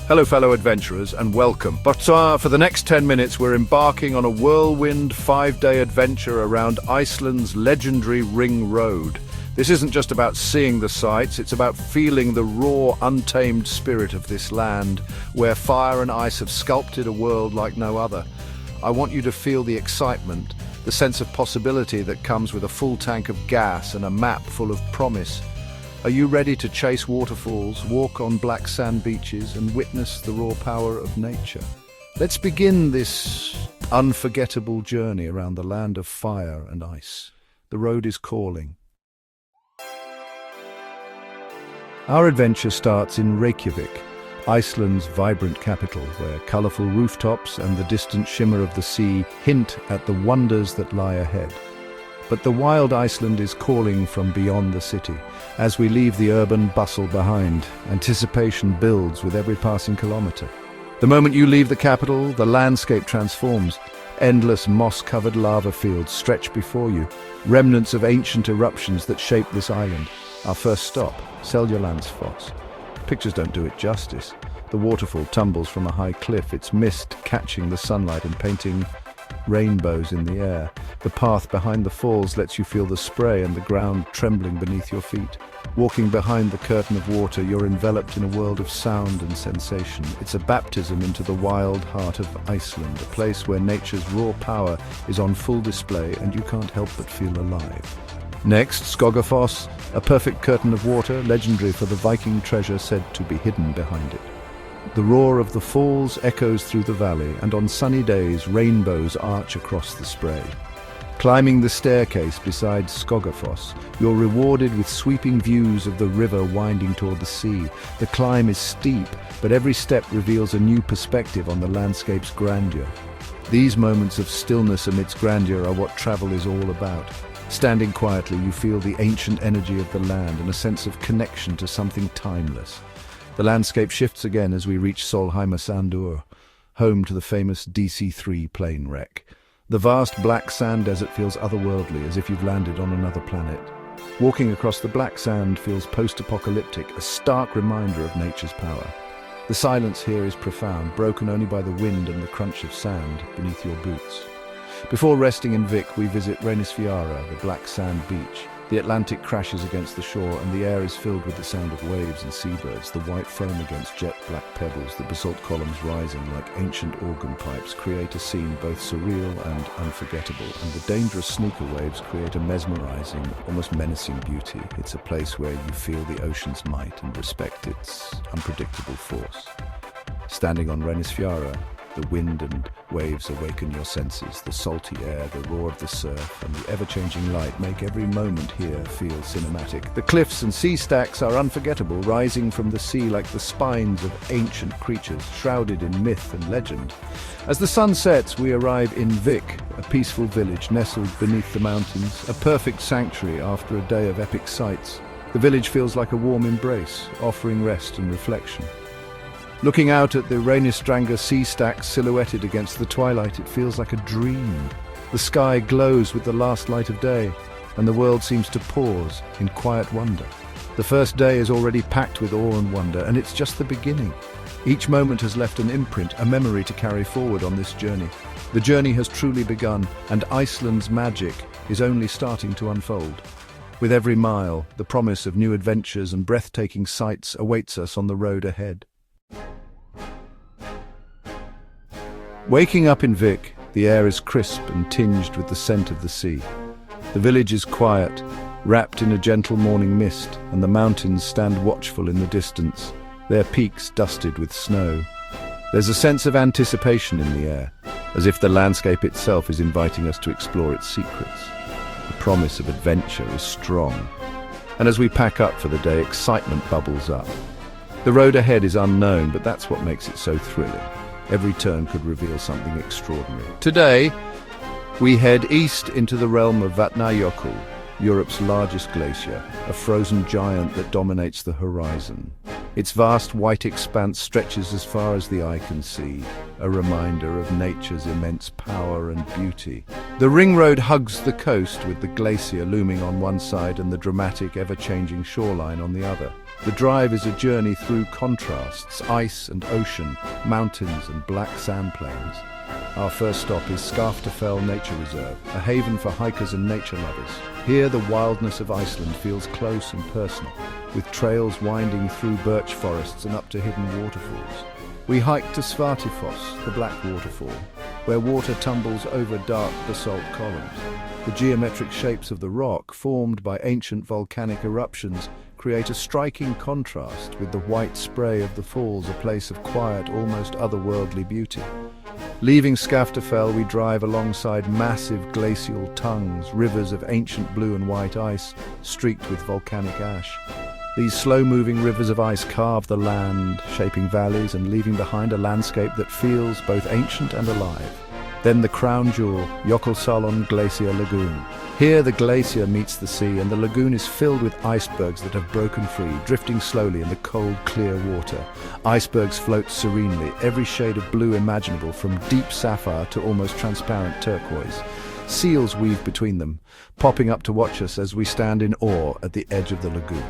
Hello, fellow adventurers, and welcome. But for the next 10 minutes, we're embarking on a whirlwind 5-day adventure around Iceland's legendary Ring Road. This isn't just about seeing the sights, it's about feeling the raw, untamed spirit of this land, where fire and ice have sculpted a world like no other. I want you to feel the excitement, the sense of possibility that comes with a full tank of gas and a map full of promise. Are you ready to chase waterfalls, walk on black sand beaches, and witness the raw power of nature? Let's begin this unforgettable journey around the land of fire and ice. The road is calling. Our adventure starts in Reykjavik, Iceland's vibrant capital, where colourful rooftops and the distant shimmer of the sea hint at the wonders that lie ahead. But the wild Iceland is calling from beyond the city. As we leave the urban bustle behind, anticipation builds with every passing kilometre. The moment you leave the capital, the landscape transforms. Endless moss-covered lava fields stretch before you, remnants of ancient eruptions that shape this island. Our first stop, Seljalandsfoss. Pictures don't do it justice. The waterfall tumbles from a high cliff, its mist catching the sunlight and painting rainbows in the air. The path behind the falls lets you feel the spray and the ground trembling beneath your feet. Walking behind the curtain of water, you're enveloped in a world of sound and sensation. It's a baptism into the wild heart of Iceland, a place where nature's raw power is on full display and you can't help but feel alive. Next, Skogafoss, a perfect curtain of water, legendary for the Viking treasure said to be hidden behind it. The roar of the falls echoes through the valley, and on sunny days, rainbows arch across the spray. Climbing the staircase beside Skogafoss, you're rewarded with sweeping views of the river winding toward the sea. The climb is steep, but every step reveals a new perspective on the landscape's grandeur. These moments of stillness amidst grandeur are what travel is all about. Standing quietly, you feel the ancient energy of the land and a sense of connection to something timeless. The landscape shifts again as we reach Solheimasandur, home to the famous DC-3 plane wreck. The vast black sand desert feels otherworldly, as if you've landed on another planet. Walking across the black sand feels post-apocalyptic, a stark reminder of nature's power. The silence here is profound, broken only by the wind and the crunch of sand beneath your boots. Before resting in Vik, we visit Reynisfjara, the black sand beach. The Atlantic crashes against the shore and the air is filled with the sound of waves and seabirds, the white foam against jet black pebbles, the basalt columns rising like ancient organ pipes create a scene both surreal and unforgettable, and the dangerous sneaker waves create a mesmerizing, almost menacing beauty. It's a place where you feel the ocean's might and respect its unpredictable force. Standing on Reynisfjara, the wind and waves awaken your senses. The salty air, the roar of the surf, and the ever-changing light make every moment here feel cinematic. The cliffs and sea stacks are unforgettable, rising from the sea like the spines of ancient creatures, shrouded in myth and legend. As the sun sets, we arrive in Vik, a peaceful village nestled beneath the mountains, a perfect sanctuary after a day of epic sights. The village feels like a warm embrace, offering rest and reflection. Looking out at the Reynisfjara sea stacks silhouetted against the twilight, it feels like a dream. The sky glows with the last light of day, and the world seems to pause in quiet wonder. The first day is already packed with awe and wonder, and it's just the beginning. Each moment has left an imprint, a memory to carry forward on this journey. The journey has truly begun, and Iceland's magic is only starting to unfold. With every mile, the promise of new adventures and breathtaking sights awaits us on the road ahead. Waking up in Vik, the air is crisp and tinged with the scent of the sea. The village is quiet, wrapped in a gentle morning mist, and the mountains stand watchful in the distance, their peaks dusted with snow. There's a sense of anticipation in the air, as if the landscape itself is inviting us to explore its secrets. The promise of adventure is strong, and as we pack up for the day, excitement bubbles up. The road ahead is unknown, but that's what makes it so thrilling. Every turn could reveal something extraordinary. Today, we head east into the realm of Vatnajökull, Europe's largest glacier, a frozen giant that dominates the horizon. Its vast white expanse stretches as far as the eye can see, a reminder of nature's immense power and beauty. The Ring Road hugs the coast with the glacier looming on one side and the dramatic, ever-changing shoreline on the other. The drive is a journey through contrasts, ice and ocean, mountains and black sand plains. Our first stop is Skaftafell Nature Reserve, a haven for hikers and nature lovers. Here the wildness of Iceland feels close and personal, with trails winding through birch forests and up to hidden waterfalls. We hike to Svartifoss, the Black Waterfall, where water tumbles over dark basalt columns. The geometric shapes of the rock, formed by ancient volcanic eruptions, create a striking contrast with the white spray of the falls, a place of quiet, almost otherworldly beauty. Leaving Skaftafell, we drive alongside massive glacial tongues, rivers of ancient blue and white ice, streaked with volcanic ash. These slow-moving rivers of ice carve the land, shaping valleys and leaving behind a landscape that feels both ancient and alive. Then the crown jewel, Jökulsárlón Glacier Lagoon. Here the glacier meets the sea, and the lagoon is filled with icebergs that have broken free, drifting slowly in the cold, clear water. Icebergs float serenely, every shade of blue imaginable, from deep sapphire to almost transparent turquoise. Seals weave between them, popping up to watch us as we stand in awe at the edge of the lagoon.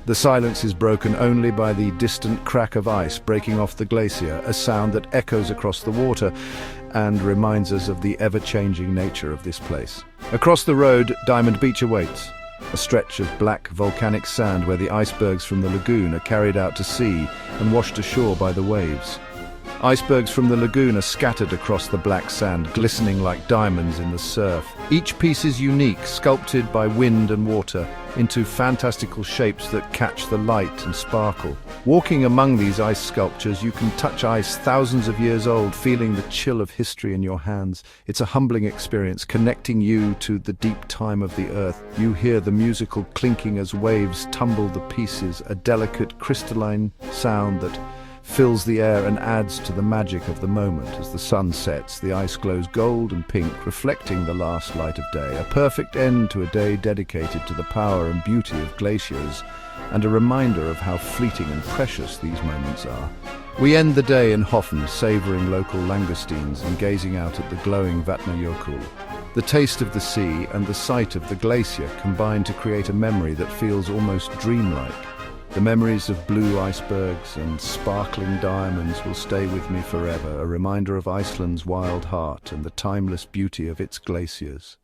The silence is broken only by the distant crack of ice breaking off the glacier, a sound that echoes across the water and reminds us of the ever-changing nature of this place. Across the road, Diamond Beach awaits, a stretch of black volcanic sand where the icebergs from the lagoon are carried out to sea and washed ashore by the waves. Icebergs from the lagoon are scattered across the black sand, glistening like diamonds in the surf. Each piece is unique, sculpted by wind and water into fantastical shapes that catch the light and sparkle. Walking among these ice sculptures, you can touch ice thousands of years old, feeling the chill of history in your hands. It's a humbling experience, connecting you to the deep time of the earth. You hear the musical clinking as waves tumble the pieces, a delicate crystalline sound that fills the air and adds to the magic of the moment. As the sun sets, the ice glows gold and pink, reflecting the last light of day, a perfect end to a day dedicated to the power and beauty of glaciers, and a reminder of how fleeting and precious these moments are. We end the day in Hoffen, savouring local langoustines and gazing out at the glowing Vatnajökull. The taste of the sea and the sight of the glacier combine to create a memory that feels almost dreamlike. The memories of blue icebergs and sparkling diamonds will stay with me forever, a reminder of Iceland's wild heart and the timeless beauty of its glaciers.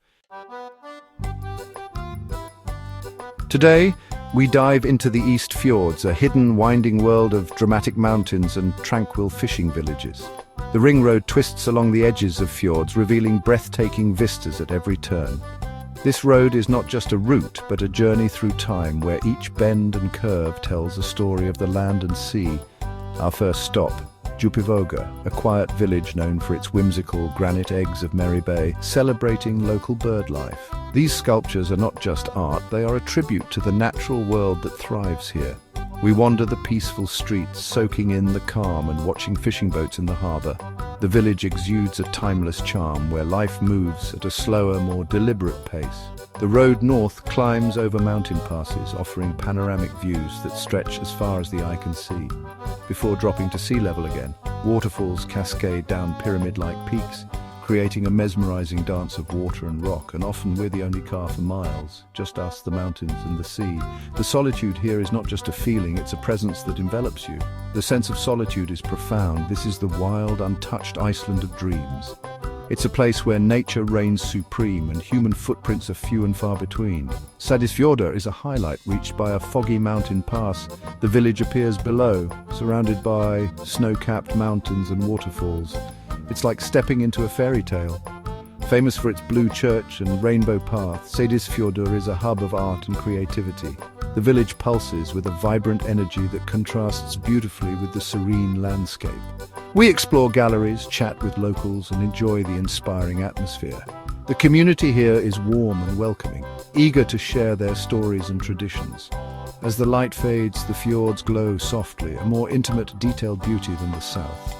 Today, we dive into the East Fjords, a hidden, winding world of dramatic mountains and tranquil fishing villages. The ring road twists along the edges of fjords, revealing breathtaking vistas at every turn. This road is not just a route, but a journey through time where each bend and curve tells a story of the land and sea. Our first stop, Djúpivogur, a quiet village known for its whimsical granite eggs of Merry Bay, celebrating local bird life. These sculptures are not just art, they are a tribute to the natural world that thrives here. We wander the peaceful streets, soaking in the calm and watching fishing boats in the harbour. The village exudes a timeless charm where life moves at a slower, more deliberate pace. The road north climbs over mountain passes, offering panoramic views that stretch as far as the eye can see. Before dropping to sea level again, waterfalls cascade down pyramid-like peaks, creating a mesmerizing dance of water and rock, and often we're the only car for miles, just us, the mountains and the sea. The solitude here is not just a feeling, it's a presence that envelops you. The sense of solitude is profound. This is the wild, untouched Iceland of dreams. It's a place where nature reigns supreme and human footprints are few and far between. Seyðisfjörður is a highlight reached by a foggy mountain pass. The village appears below, surrounded by snow-capped mountains and waterfalls. It's like stepping into a fairy tale. Famous for its blue church and rainbow path, Seyðisfjörður is a hub of art and creativity. The village pulses with a vibrant energy that contrasts beautifully with the serene landscape. We explore galleries, chat with locals, and enjoy the inspiring atmosphere. The community here is warm and welcoming, eager to share their stories and traditions. As the light fades, the fjords glow softly, a more intimate, detailed beauty than the south.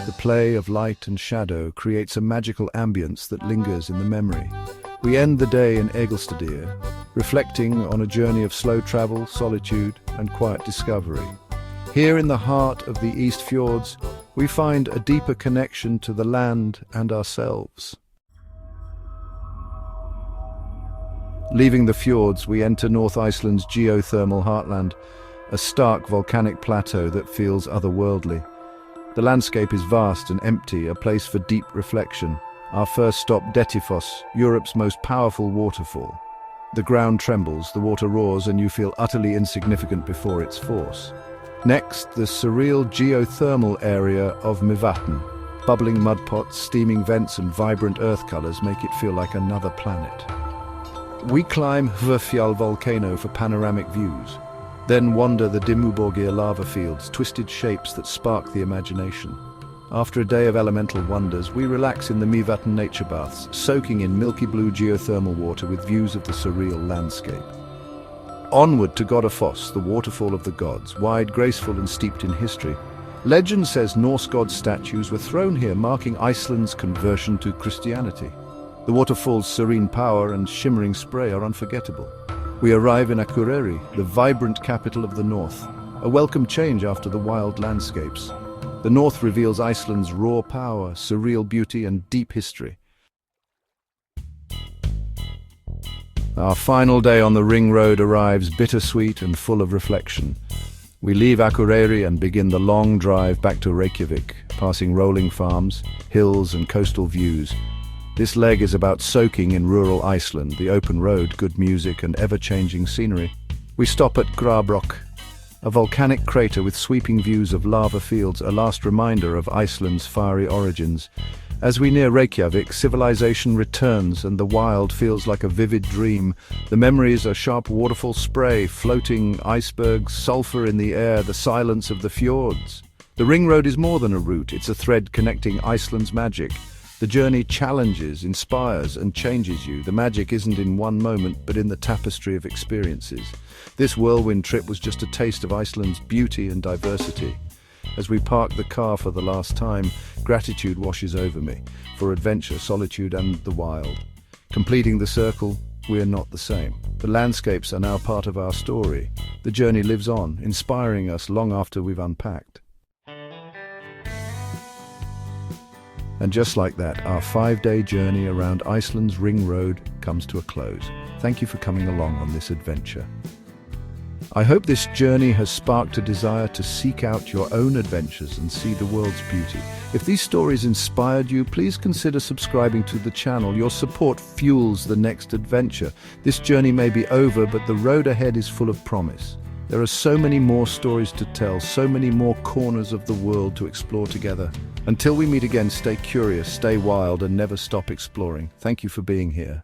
The play of light and shadow creates a magical ambience that lingers in the memory. We end the day in Egilsstaðir, reflecting on a journey of slow travel, solitude, and quiet discovery. Here in the heart of the East Fjords, we find a deeper connection to the land and ourselves. Leaving the fjords, we enter North Iceland's geothermal heartland, a stark volcanic plateau that feels otherworldly. The landscape is vast and empty, a place for deep reflection. Our first stop, Dettifoss, Europe's most powerful waterfall. The ground trembles, the water roars, and you feel utterly insignificant before its force. Next, the surreal geothermal area of Mývatn. Bubbling mud pots, steaming vents, and vibrant earth colors make it feel like another planet. We climb Waterfalls Volcano for panoramic views, then wander the Dimmuborgir lava fields, twisted shapes that spark the imagination. After a day of elemental wonders, we relax in the Mývatn nature baths, soaking in milky blue geothermal water with views of the surreal landscape. Onward to Godafoss, the waterfall of the gods, wide, graceful, and steeped in history. Legend says Norse god statues were thrown here, marking Iceland's conversion to Christianity. The waterfall's serene power and shimmering spray are unforgettable. We arrive in Akureyri, the vibrant capital of the north, a welcome change after the wild landscapes. The north reveals Iceland's raw power, surreal beauty, and deep history. Our final day on the Ring Road arrives bittersweet and full of reflection. We leave Akureyri and begin the long drive back to Reykjavik, passing rolling farms, hills, and coastal views. This leg is about soaking in rural Iceland, the open road, good music, and ever-changing scenery. We stop at Grabrock, a volcanic crater with sweeping views of lava fields, a last reminder of Iceland's fiery origins. As we near Reykjavik, civilization returns and the wild feels like a vivid dream. The memories are sharp waterfall spray, floating icebergs, sulfur in the air, the silence of the fjords. The Ring Road is more than a route, it's a thread connecting Iceland's magic. The journey challenges, inspires, and changes you. The magic isn't in one moment, but in the tapestry of experiences. This whirlwind trip was just a taste of Iceland's beauty and diversity. As we park the car for the last time, gratitude washes over me for adventure, solitude, and the wild. Completing the circle, we are not the same. The landscapes are now part of our story. The journey lives on, inspiring us long after we've unpacked. And just like that, our 5-day journey around Iceland's Ring Road comes to a close. Thank you for coming along on this adventure. I hope this journey has sparked a desire to seek out your own adventures and see the world's beauty. If these stories inspired you, please consider subscribing to the channel. Your support fuels the next adventure. This journey may be over, but the road ahead is full of promise. There are so many more stories to tell, so many more corners of the world to explore together. Until we meet again, stay curious, stay wild, and never stop exploring. Thank you for being here.